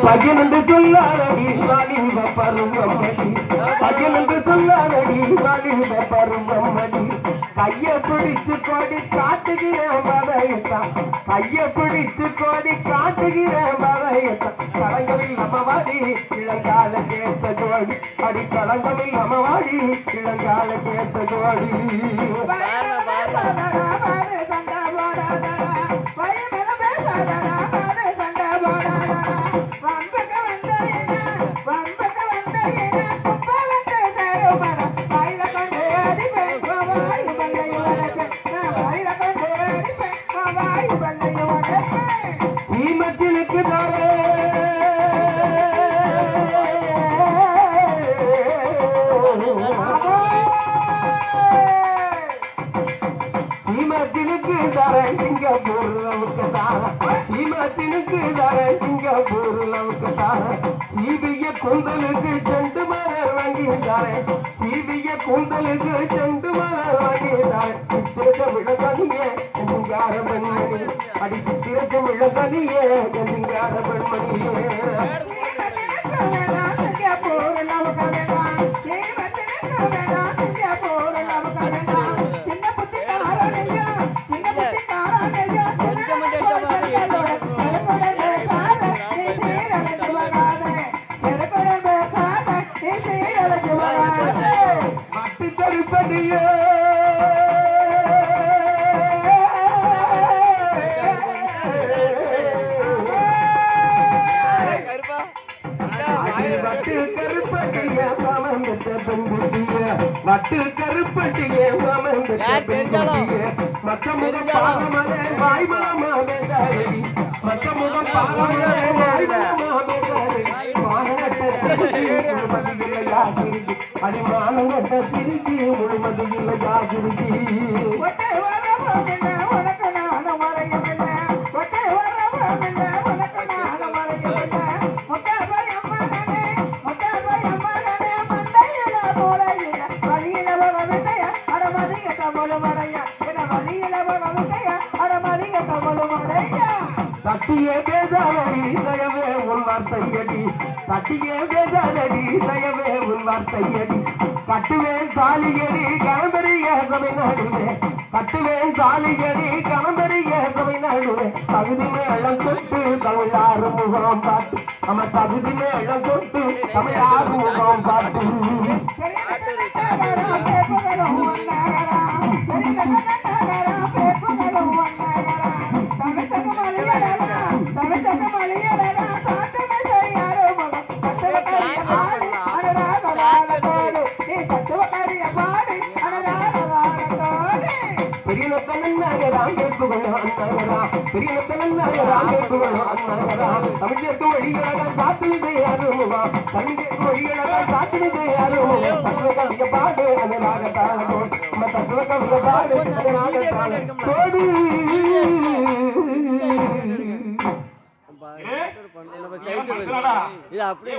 பையனென்று சொல்லாரடி வாலிப பருவமடி பையனென்று சொல்லாரடி வாலிப பருவமடி கைய பிடிச்சு கோடி காட்டுகிற மதையத்தான் கைய பிடிச்சு கோடி காட்டுகிற மதையத்தான் களங்கமில் நம்மவாடி இளங்கால கேட்ட ஜோடி அடி களங்கமில் நம்மவாடி இளங்கால கேட்ட ஜோடி சீமச்சினுக்கு தாரே சீமச்சினுக்கு தாரே சிங்கப்பூர் நமக்கு தார சீமச்சினுக்கு தாரே சிங்கப்பூர் நமக்கு தார சீவிய கூந்தலுக்கு செண்டு மலர் வாங்கி தாரே சீவிய கூந்தலுக்கு செண்டு மலர் வாங்கி தாரே சித்திரச்ச விளக்கணியே எங்கார மணிமணி அடி சித்திரச்ச விளக்கணியே எங்கார மணிமணியே மட்டு கருப்படியே வட்டு கருப்பட்டிய மாமந்த பெண்குட்டிய வட்டு கருப்பட்டிய மாமந்த பெண்குட்டிய மற்ற முகம் பாரமலே வாய்மலமா பேசாரடி மற்ற முகம் பாரமலே வாய்மலமா பேசாரடி அடிமானங்கட்ட திருக்கி முழுமதி இல்லையா திருக்கி உனக்கு நான் மறையமில்ல ஒட்டை வரமில்ல உனக்கு நான் மறையமில்ல முட்டாபயம்மகனே முட்டாபயம்மகனே மண்டையில மூளையில வழியில வகவிட்டைய அடமதிக தமிழுமடைய என வழியில வகவிட்டைய அடமதிக தமிழுமடைய தட்டியே பேசாதடி தயவே உன் வார்த்தையடி தட்டியே பேசாதடி தயவே உன் வார்த்தையடி கட்டுவேன் தாலியடி கணபெரிய சபை நடுவே கட்டுவேன் தாலியடி கணபெரிய சபை நடுவே தகுதி மேளம் தொட்டு தமிழாறு முகம் பாட்டு நம்ம தகுதி மேளம் தொட்டு தமிழாறு முகம் பாட்டு தமிழ்க்கு வழிகளாக சாத்தினி செய்யாருமா தமிழ்க்கு வழிகளாக சாத்தினி செய்யாருமா தத்துவ கவிய பாடு அதனாக தாளம் தத்துவ கவிய பாடு அதனாக தாளம் கோடி இது அப்படியே